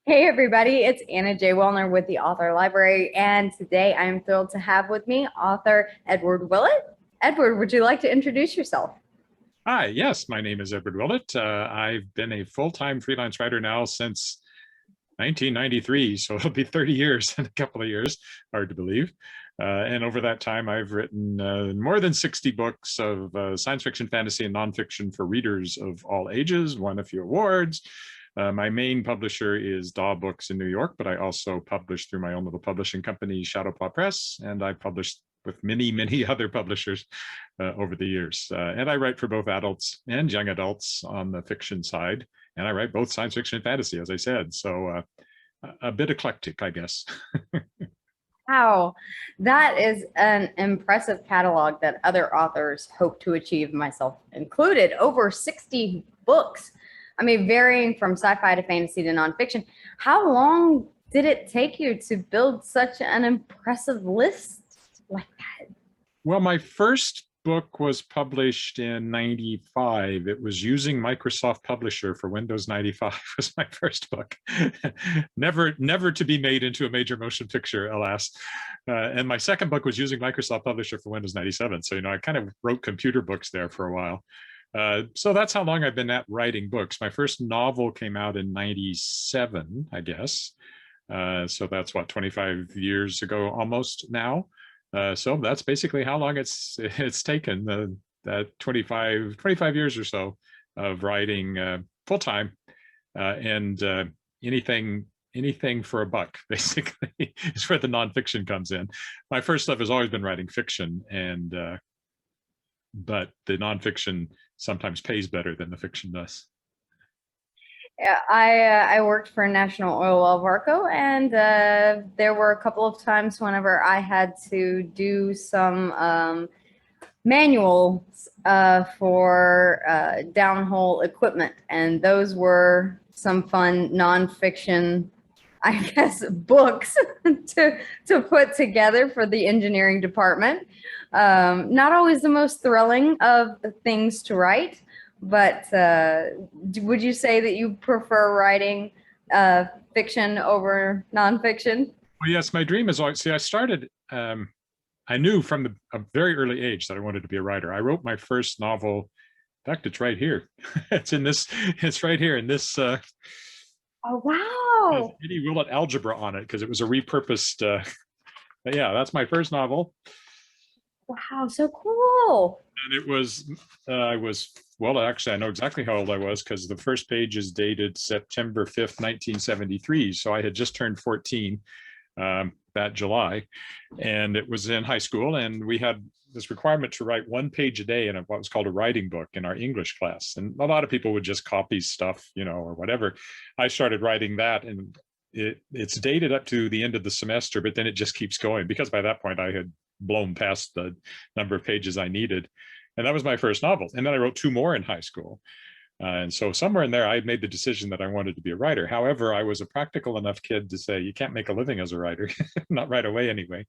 Hey everybody, it's Anna J. Walner with the Author Library, and today I am thrilled to have with me author Edward Willett. Edward, would you like to introduce yourself? Hi, yes, my name is Edward Willett. I've been a full-time freelance writer now since 1993, so it'll be 30 years in a couple of years, hard to believe. And over that time, I've written more than 60 books of science fiction, fantasy, and nonfiction for readers of all ages, won a few awards. My main publisher is Daw Books in New York, but I also publish through my own little publishing company, Shadowpaw Press, and I published with many, many other publishers over the years. And I write for both adults and young adults on the fiction side. And I write both science fiction and fantasy, as I said. So a bit eclectic, I guess. Wow, that is an impressive catalog that other authors hope to achieve, myself included. Over 60 books. I mean, varying from sci-fi to fantasy to nonfiction. How long did it take you to build such an impressive list like that? Well, my first book was published in 95. It was using Microsoft Publisher for Windows 95 was my first book. never to be made into a major motion picture, alas. And my second book was using Microsoft Publisher for Windows 97. So, I kind of wrote computer books there for a while. So that's how long I've been at writing books. My first novel came out in 97, I guess. So that's what, 25 years ago almost now. So that's basically how long it's taken, that 25 years or so of writing full time, and anything for a buck, basically, is where the nonfiction comes in. My first stuff has always been writing fiction, but the nonfiction sometimes pays better than the fiction does. Yeah, I worked for National Oil Well Varco, and there were a couple of times whenever I had to do some manuals for downhole equipment, and those were some fun nonfiction, I guess, books to put together for the engineering department. Not always the most thrilling of things to write. But would you say that you prefer writing fiction over nonfiction? Well, yes, my dream is always, see, I started, I knew from a very early age that I wanted to be a writer. I wrote my first novel. In fact, it's right here. It's right here in this. Oh, wow. Any Willett algebra on it because it was a repurposed. Yeah, that's my first novel. Wow, so cool. And it was, well, actually, I know exactly how old I was because the first page is dated September 5th, 1973. So I had just turned 14 that July, and it was in high school. And we had this requirement to write 1 page a day in what was called a writing book in our English class. And a lot of people would just copy stuff, or whatever. I started writing that, and it's dated up to the end of the semester, but then it just keeps going because by that point I had blown past the number of pages I needed. And that was my first novel. And then I wrote 2 more in high school. And so somewhere in there, I had made the decision that I wanted to be a writer. However, I was a practical enough kid to say, you can't make a living as a writer, not right away anyway.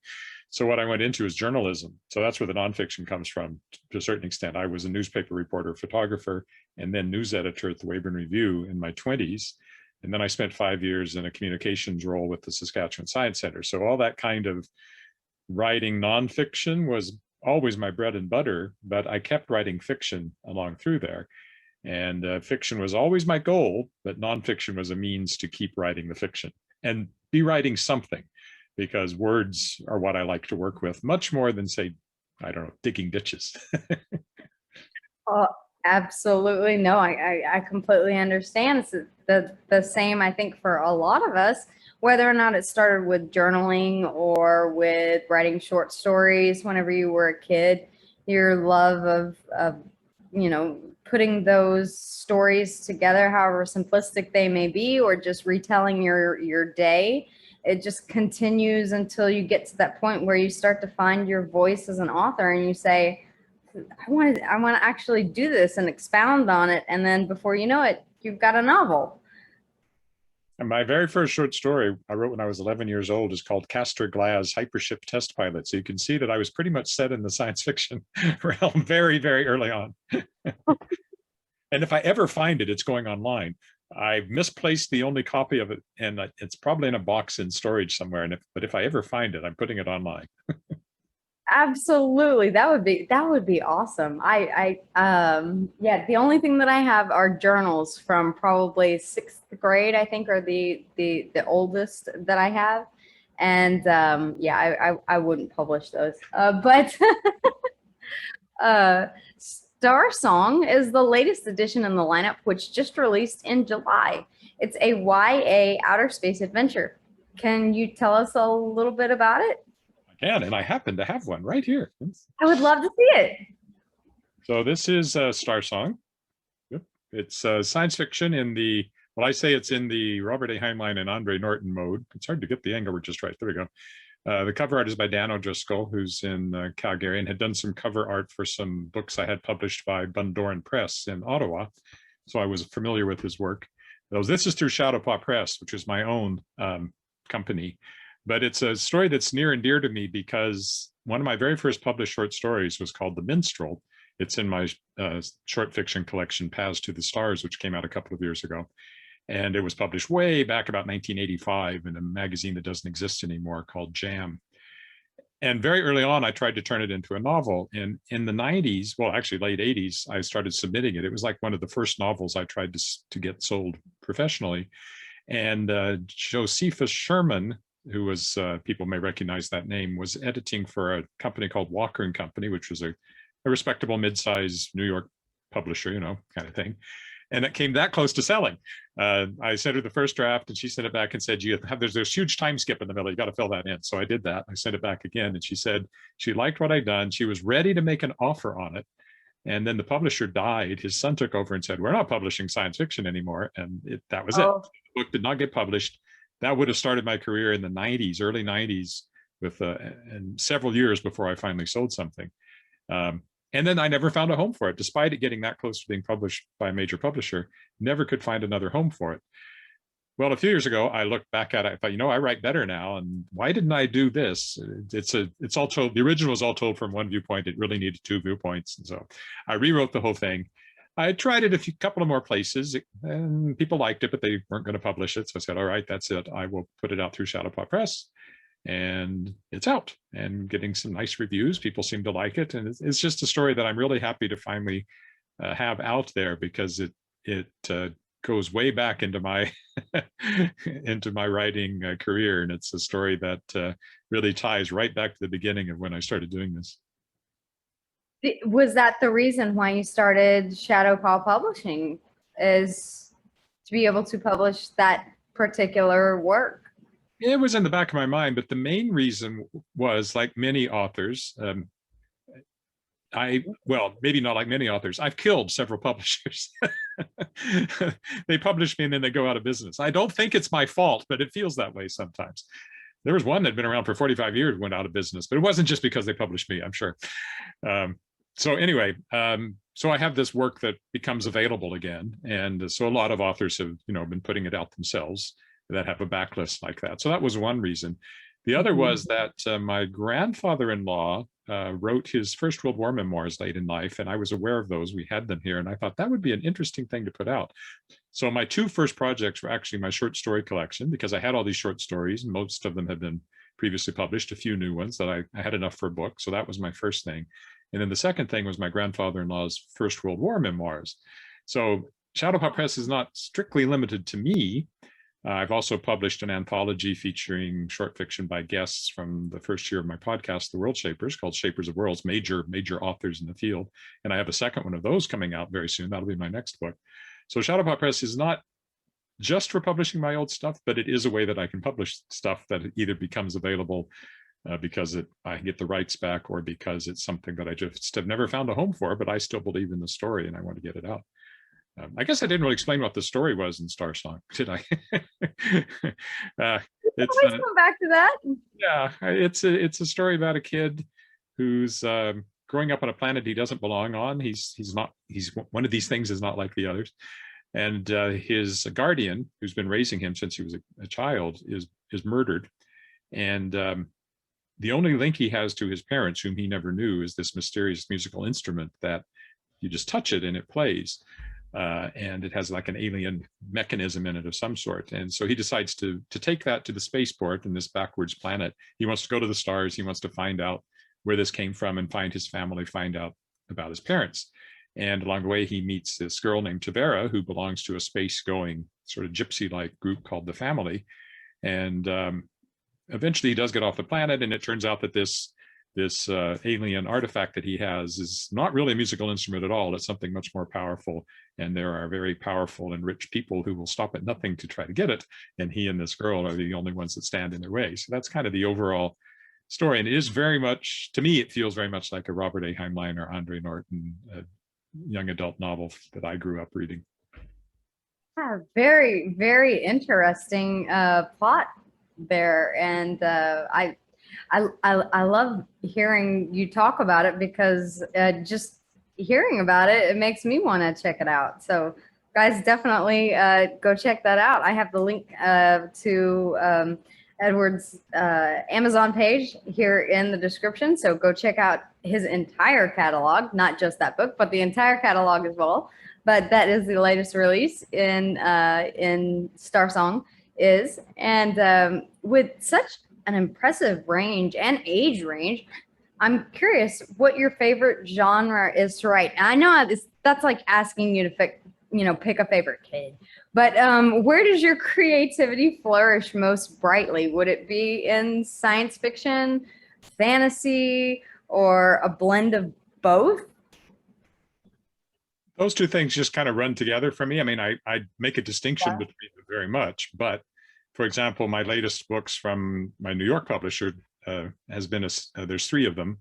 So what I went into is journalism. So that's where the nonfiction comes from to a certain extent. I was a newspaper reporter, photographer, and then news editor at the Weyburn Review in my 20s. And then I spent 5 years in a communications role with the Saskatchewan Science Center. So all that kind of writing nonfiction was always my bread and butter, but I kept writing fiction along through there. And fiction was always my goal, but nonfiction was a means to keep writing the fiction and be writing something, because words are what I like to work with much more than, say, I don't know, digging ditches. Oh, absolutely. No, I completely understand. It's the same, I think, for a lot of us, whether or not it started with journaling or with writing short stories whenever you were a kid. Your love of putting those stories together, however simplistic they may be, or just retelling your day, it just continues until you get to that point where you start to find your voice as an author and you say, I want to actually do this and expound on it. And then before you know it, you've got a novel. And my very first short story I wrote when I was 11 years old is called Castor Glass Hypership Test Pilot. So you can see that I was pretty much set in the science fiction realm very, very early on. And if I ever find it, it's going online. I've misplaced the only copy of it, and it's probably in a box in storage somewhere. But if I ever find it, I'm putting it online. Absolutely. That would be awesome. Yeah, the only thing that I have are journals from probably sixth grade, I think, are the oldest that I have. And yeah, I wouldn't publish those. But Star Song is the latest addition in the lineup, which just released in July. It's a YA outer space adventure. Can you tell us a little bit about it? I can, and I happen to have one right here. I would love to see it. So this is Starsong. Yep. It's science fiction in the, well, I say it's in the Robert A. Heinlein and Andre Norton mode. It's hard to get the angle just right. There we go. The cover art is by Dan O'Driscoll, who's in Calgary and had done some cover art for some books I had published by Bundoran Press in Ottawa. So I was familiar with his work. This is through Shadowpaw Press, which is my own company. But it's a story that's near and dear to me because one of my very first published short stories was called The Minstrel. It's in my short fiction collection, Paths to the Stars, which came out a couple of years ago. And it was published way back about 1985 in a magazine that doesn't exist anymore called Jam. And very early on, I tried to turn it into a novel. And in the 90s, well, actually late 80s, I started submitting it. It was like one of the first novels I tried to get sold professionally. And Josephus Sherman, who was, people may recognize that name, was editing for a company called Walker and Company, which was a respectable mid-sized New York publisher, you know, kind of thing. And it came that close to selling. I sent her the first draft and she sent it back and said, there's a huge time skip in the middle. You got to fill that in. So I did that. I sent it back again. And she said she liked what I'd done. She was ready to make an offer on it. And then the publisher died. His son took over and said, we're not publishing science fiction anymore. And that was it. The book did not get published. That would have started my career in the 90s, early 90s, with and several years before I finally sold something. And then I never found a home for it, despite it getting that close to being published by a major publisher. Never could find another home for it. Well, a few years ago, I looked back at it. I thought, you know, I write better now. And why didn't I do this? It's all told. The original was all told from one viewpoint. It really needed two viewpoints. And so I rewrote the whole thing. I tried it a couple of more places and people liked it, but they weren't going to publish it. So I said, all right, that's it. I will put it out through Shadowpaw Press. And it's out and getting some nice reviews. People seem to like it. And it's just a story that I'm really happy to finally have out there because it goes way back into my into my writing career. And it's a story that really ties right back to the beginning of when I started doing this. Was that the reason why you started Shadowpaw Publishing, is to be able to publish that particular work? It was in the back of my mind, but the main reason was, like many authors, well, maybe not like many authors, I've killed several publishers. They publish me and then they go out of business. I don't think it's my fault, but it feels that way sometimes. There was one that had been around for 45 years, went out of business, but it wasn't just because they published me, I'm sure. So anyway, so I have this work that becomes available again. And so a lot of authors have, you know, been putting it out themselves that have a backlist like that. So that was one reason. The other was that my grandfather-in-law wrote his First World War memoirs late in life, and I was aware of those. We had them here, and I thought that would be an interesting thing to put out. So my two first projects were actually my short story collection, because I had all these short stories, and most of them had been previously published, a few new ones that I had enough for a book. So that was my first thing. And then the second thing was my grandfather-in-law's First World War memoirs. So Shadowpaw Press is not strictly limited to me. I've also published an anthology featuring short fiction by guests from the first year of my podcast, The World Shapers, called Shapers of Worlds, major authors in the field. And I have a second one of those coming out very soon. That'll be my next book. So Shadowpaw Press is not just for publishing my old stuff, but it is a way that I can publish stuff that either becomes available because I get the rights back, or because it's something that I just have never found a home for, but I still believe in the story and I want to get it out. I guess I didn't really explain what the story was in Starsong, did I? It's always come back to that. Yeah, it's a story about a kid who's growing up on a planet he doesn't belong on. He's one of these things is not like the others, and his guardian, who's been raising him since he was a child, is murdered, and the only link he has to his parents, whom he never knew, is this mysterious musical instrument that you just touch it and it plays. and it has like an alien mechanism in it of some sort. And so he decides to take that to the spaceport in this backwards planet. He wants to go to the stars. He wants to find out where this came from and find his family, find out about his parents. And along the way, he meets this girl named Tavera, who belongs to a space-going sort of gypsy-like group called the Family. And eventually he does get off the planet, and it turns out that this alien artifact that he has is not really a musical instrument at all. It's something much more powerful. And there are very powerful and rich people who will stop at nothing to try to get it. And he and this girl are the only ones that stand in their way. So that's kind of the overall story. And it is very much, to me, it feels very much like a Robert A. Heinlein or Andre Norton young adult novel that I grew up reading. Yeah, very, very interesting plot there. And I love hearing you talk about it, because just hearing about it, it makes me want to check it out. So guys, definitely go check that out. I have the link to Edward's Amazon page here in the description. So go check out his entire catalog, not just that book, but the entire catalog as well. But that is the latest release in Starsong is. And with such an impressive range and age range, I'm curious what your favorite genre is to write. And I know that's like asking you to pick a favorite kid, but where does your creativity flourish most brightly? Would it be in science fiction, fantasy, or a blend of both? Those two things just kind of run together for me. I mean, I make a distinction between them very much, but for example, my latest books from my New York publisher has been there's 3 of them.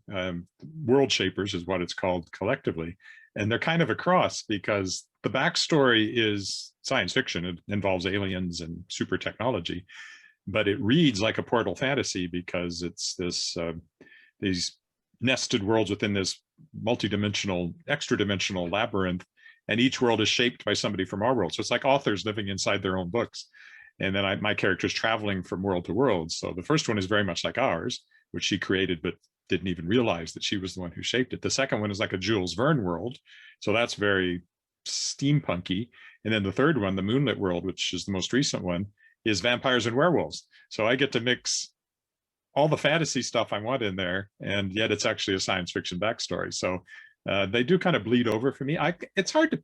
World Shapers is what it's called collectively. And they're kind of a cross, because the backstory is science fiction. It involves aliens and super technology, but it reads like a portal fantasy, because it's these nested worlds within this multidimensional, extra-dimensional labyrinth, and each world is shaped by somebody from our world. So it's like authors living inside their own books. And then my character is traveling from world to world. So the first one is very much like ours, which she created, but didn't even realize that she was the one who shaped it. The second one is like a Jules Verne world. So that's very steampunky. And then the third one, the Moonlit world, which is the most recent one, is vampires and werewolves. So I get to mix all the fantasy stuff I want in there, and yet it's actually a science fiction backstory. So they do kind of bleed over for me. It's hard to,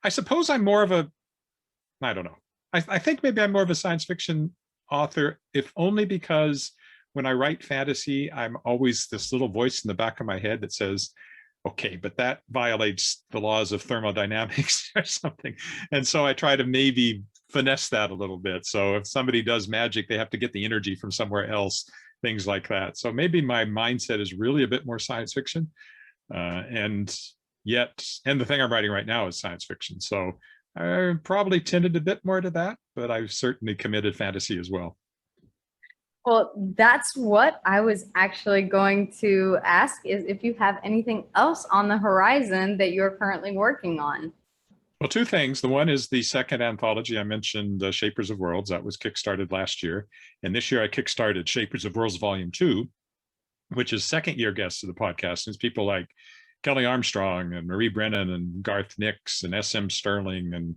I suppose I'm more of a, I don't know. I think maybe I'm more of a science fiction author, if only because when I write fantasy, I'm always this little voice in the back of my head that says, okay, but that violates the laws of thermodynamics or something. And so I try to maybe finesse that a little bit. So if somebody does magic, they have to get the energy from somewhere else, things like that. So maybe my mindset is really a bit more science fiction. And the thing I'm writing right now is science fiction. So I probably tended a bit more to that, but I've certainly committed fantasy as well. Well, that's what I was actually going to ask, is if you have anything else on the horizon that you're currently working on. Well, 2 things. The one is the second anthology. I mentioned Shapers of Worlds. That was kickstarted last year. And this year I kickstarted Shapers of Worlds Volume 2, which is second-year guests of the podcast. It's people like Kelly Armstrong and Marie Brennan and Garth Nix and S.M. Sterling and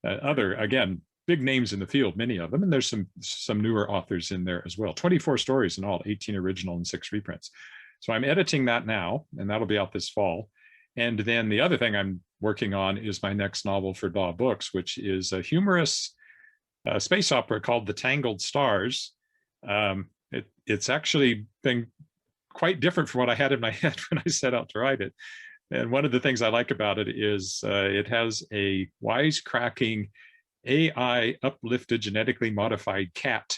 other, again, big names in the field, many of them. And there's some newer authors in there as well. 24 stories in all, 18 original and 6 reprints. So I'm editing that now, and that'll be out this fall. And then the other thing I'm working on is my next novel for Daw Books, which is a humorous space opera called The Tangled Stars. It's actually been quite different from what I had in my head when I set out to write it. And one of the things I like about it is it has a wisecracking AI uplifted genetically modified cat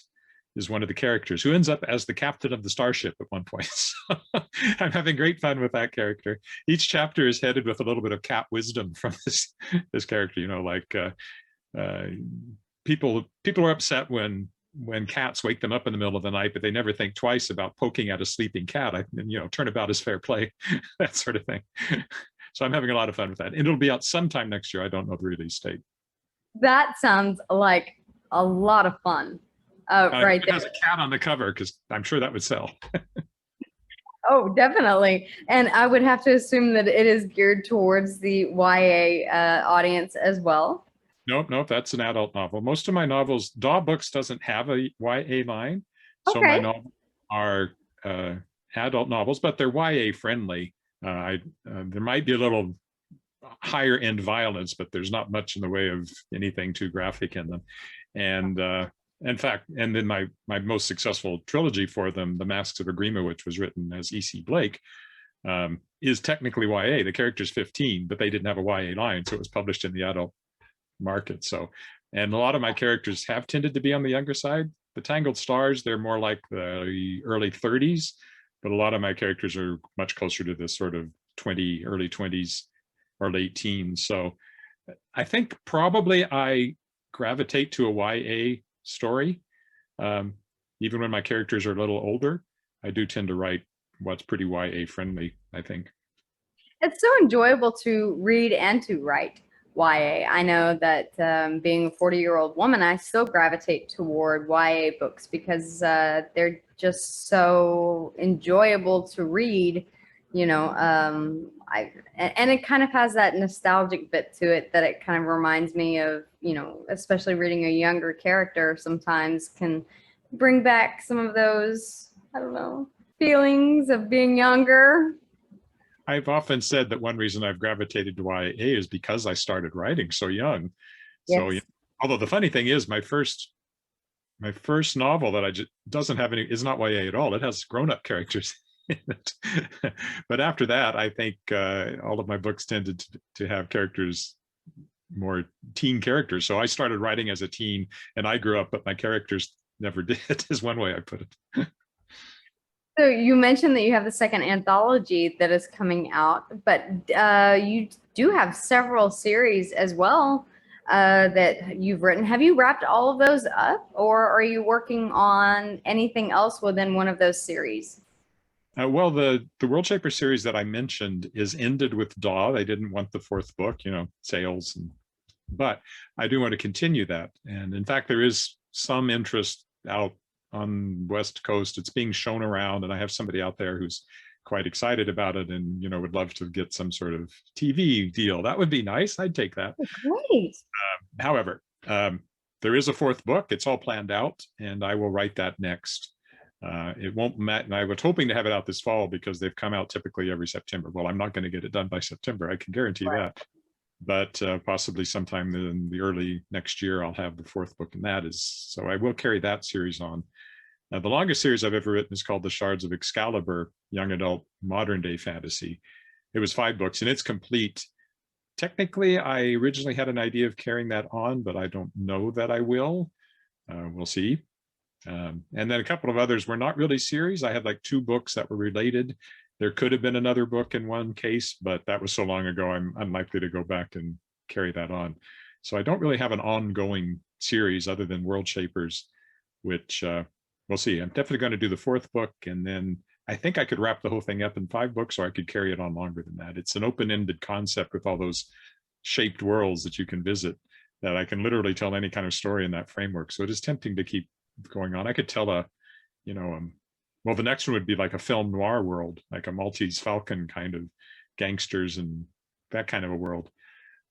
is one of the characters, who ends up as the captain of the starship at one point. So I'm having great fun with that character. Each chapter is headed with a little bit of cat wisdom from this character. You know, like people are upset when cats wake them up in the middle of the night, but they never think twice about poking at a sleeping cat. Turnabout is fair play, that sort of thing. So I'm having a lot of fun with that. And it'll be out sometime next year. I don't know the release date. That sounds like a lot of fun. Right it there. has a cat on the cover, because I'm sure that would sell. Oh, definitely. And I would have to assume that it is geared towards the YA audience as well. Nope, nope, that's an adult novel. Most of my novels, Daw Books doesn't have a YA line, so my Okay. novels are adult novels, but they're YA friendly. There might be a little higher end violence, but there's not much in the way of anything too graphic in them. And in fact, and then my most successful trilogy for them, The Masks of Agrima, which was written as E.C. Blake, is technically YA. The character's 15, but they didn't have a YA line, so it was published in the adult market. So, and a lot of my characters have tended to be on the younger side. The Tangled Stars, they're more like the early 30s, but a lot of my characters are much closer to the sort of early 20s or late teens. So I think probably I gravitate to a YA story. Even when my characters are a little older, I do tend to write what's pretty YA friendly, I think. It's so enjoyable to read and to write YA. I know that being a 40-year-old woman, I still gravitate toward YA books because they're just so enjoyable to read. And it kind of has that nostalgic bit to it that it kind of reminds me of, especially reading a younger character sometimes can bring back some of those, I don't know, feelings of being younger. I've often said that one reason I've gravitated to YA is because I started writing so young. So, Yes. although the funny thing is, my first novel that I just doesn't have any is not YA at all. It has grown-up characters in it. But after that, I think all of my books tended to have characters, more teen characters. So I started writing as a teen, and I grew up, but my characters never did. Is one way I put it. So you mentioned that you have the second anthology that is coming out, but you do have several series as well that you've written. Have you wrapped all of those up, or are you working on anything else within one of those series? Well, the World Shaper series that I mentioned is ended with Daw. They didn't want the fourth book, sales, but I do want to continue that. And in fact, there is some interest out on West Coast. It's being shown around, and I have somebody out there who's quite excited about it and would love to get some sort of TV deal. That would be nice. I'd take that. Great. However, there is a fourth book. It's all planned out, and I will write that next. It won't matter. And I was hoping to have it out this fall because they've come out typically every September. Well, I'm not going to get it done by September. I can guarantee that. But possibly sometime in the early next year, I'll have the fourth book, and so I will carry that series on. The longest series I've ever written is called The Shards of Excalibur, young adult modern day fantasy. It was 5 books, and it's complete. Technically, I originally had an idea of carrying that on, but I don't know that I will. We'll see. And then a couple of others were not really series. I had like 2 books that were related. There could have been another book in one case, but that was so long ago, I'm unlikely to go back and carry that on. So I don't really have an ongoing series other than World Shapers, which we'll see. I'm definitely going to do the fourth book, and then I think I could wrap the whole thing up in 5 books, or I could carry it on longer than that. It's an open-ended concept with all those shaped worlds that you can visit, that I can literally tell any kind of story in that framework. So it is tempting to keep going on. I could tell well, the next one would be like a film noir world, like a Maltese Falcon kind of gangsters and that kind of a world.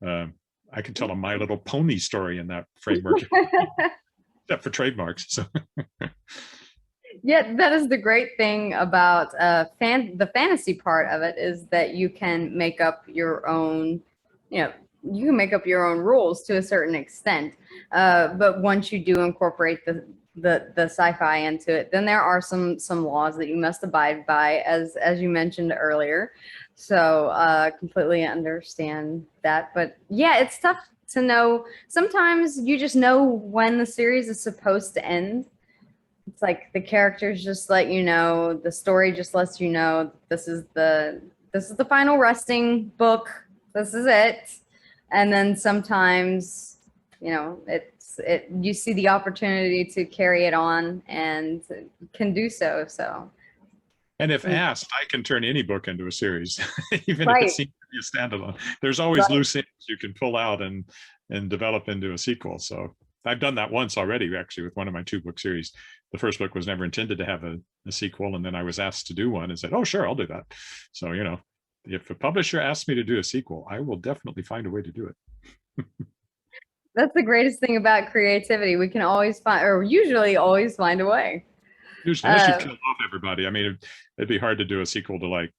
I could tell a My Little Pony story in that framework, except for trademarks. So. Yeah, that is the great thing about the fantasy part of it, is that you can make up your own, you can make up your own rules to a certain extent. But once you do incorporate the sci-fi into it, then there are some laws that you must abide by, as you mentioned earlier. So completely understand that. But yeah, it's tough to know. Sometimes you just know when the series is supposed to end. It's like the characters just let you know, the story just lets you know this is the final resting book. This is it. And then sometimes, you see the opportunity to carry it on and can do so. So. And if asked, I can turn any book into a series, even Right. if it seems to be a standalone. There's always loose ends you can pull out and develop into a sequel. So I've done that once already, actually, with one of my 2-book series. The first book was never intended to have a sequel, and then I was asked to do one and said, oh, sure, I'll do that. So, if a publisher asks me to do a sequel, I will definitely find a way to do it. That's the greatest thing about creativity. We can always find, or usually always find a way. Usually, unless you've killed off everybody. I mean, it'd be hard to do a sequel to, like,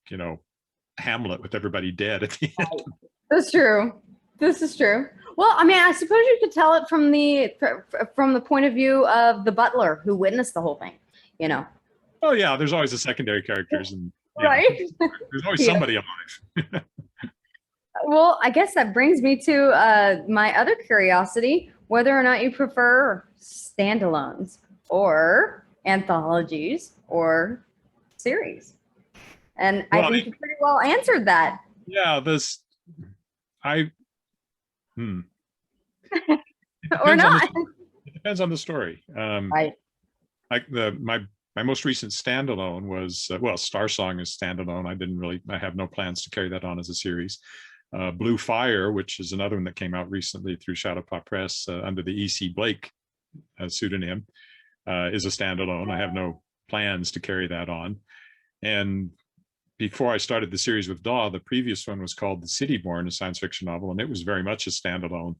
Hamlet with everybody dead at the end. That's true. This is true. Well, I mean, I suppose you could tell it from the point of view of the butler who witnessed the whole thing, Oh yeah, there's always the secondary characters, and right. There's always somebody alive. Well, I guess that brings me to my other curiosity, whether or not you prefer standalones or anthologies or series. And I think you pretty well answered that. Yeah, or not. It depends on the story. Right. Like my most recent standalone was Starsong is standalone. I have no plans to carry that on as a series. Blue Fire, which is another one that came out recently through Shadowpaw Press under the E.C. Blake pseudonym, is a standalone. I have no plans to carry that on. And before I started the series with Daw, the previous one was called The City Born, a science fiction novel, and it was very much a standalone.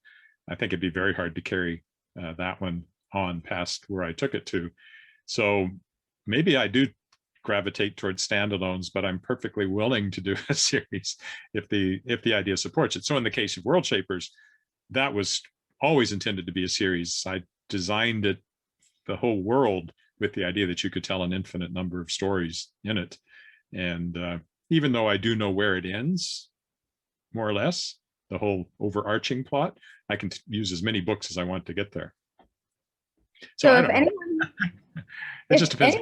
I think it'd be very hard to carry that one on past where I took it to. So maybe I do gravitate towards standalones, but I'm perfectly willing to do a series if the idea supports it. So in the case of World Shapers, that was always intended to be a series. I designed it, the whole world, with the idea that you could tell an infinite number of stories in it. And even though I do know where it ends, more or less, the whole overarching plot, I can use as many books as I want to get there. So if anyone, it just depends.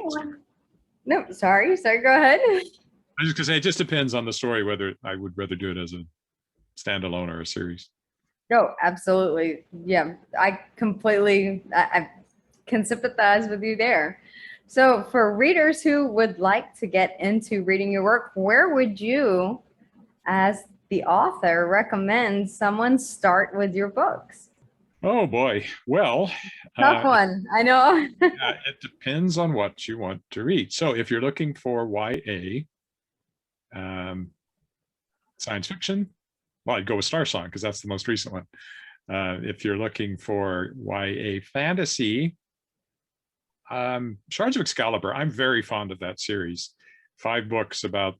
No, sorry, go ahead. I was just gonna say, it just depends on the story, whether I would rather do it as a standalone or a series. No, absolutely. Yeah, I can sympathize with you there. So for readers who would like to get into reading your work, where would you, as the author, recommend someone start with your books? Oh boy. Well, tough one. I know. It depends on what you want to read. So if you're looking for YA science fiction, well, I'd go with Starsong because that's the most recent one. If you're looking for YA fantasy, Shards of Excalibur, I'm very fond of that series. 5 books about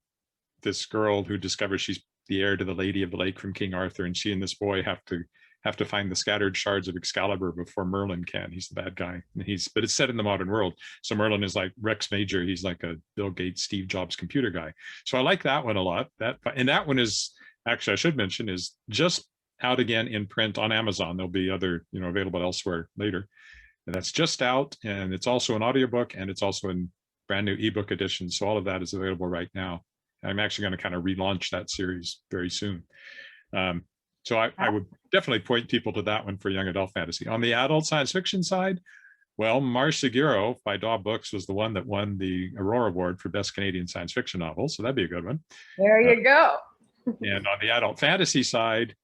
this girl who discovers she's the heir to the Lady of the Lake from King Arthur, and she and this boy have to find the scattered shards of Excalibur before Merlin can. He's the bad guy. But it's set in the modern world. So Merlin is like Rex Major. He's like a Bill Gates, Steve Jobs computer guy. So I like that one a lot. And that one is, actually, I should mention, is just out again in print on Amazon. There'll be other, available elsewhere later. And that's just out, and it's also an audiobook, and it's also in brand new ebook edition. So all of that is available right now. I'm actually going to kind of relaunch that series very soon. So I would definitely point people to that one for young adult fantasy. On the adult science fiction side, well, Mars Seguro by Daw Books was the one that won the Aurora Award for Best Canadian Science Fiction Novel. So that'd be a good one. There you go. And on the adult fantasy side,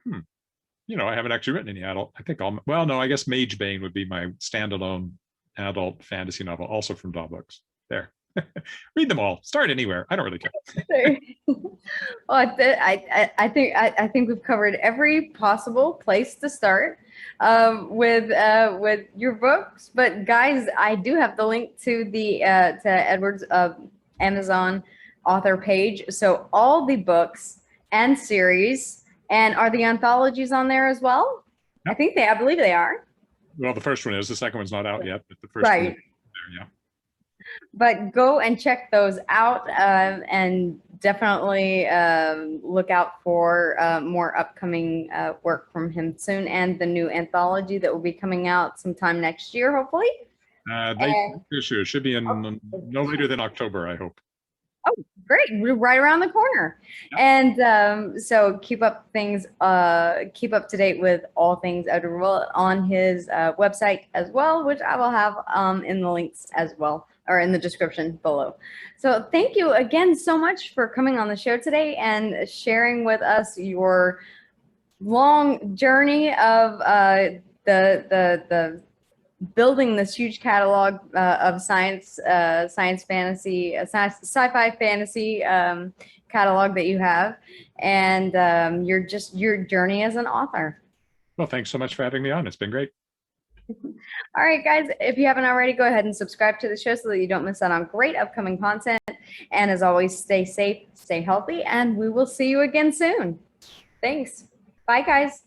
I haven't actually written any adult. I think I guess Magebane would be my standalone adult fantasy novel, also from Daw Books. There. Read them all. Start anywhere. I don't really care. Well, I think we've covered every possible place to start with your books. But guys, I do have the link to the to Edward's Amazon author page. So all the books and series, and are the anthologies on there as well? Yep. I believe they are. Well, the first one is. The second one's not out yet, but the first one is there, yeah. But go and check those out, and definitely look out for more upcoming work from him soon, and the new anthology that will be coming out sometime next year, hopefully. Sure, should be in no later than October, I hope. Oh, great! We're right around the corner. Yep. And so keep up to date with all things Edward Willett on his website as well, which I will have in the links as well, or in the description below. So thank you again so much for coming on the show today and sharing with us your long journey of the building this huge catalog of science fantasy, sci-fi fantasy catalog that you have, and your journey as an author. Well, thanks so much for having me on. It's been great. All right, guys, if you haven't already, go ahead and subscribe to the show so that you don't miss out on great upcoming content. And as always, stay safe, stay healthy, and we will see you again soon. Thanks. Bye, guys.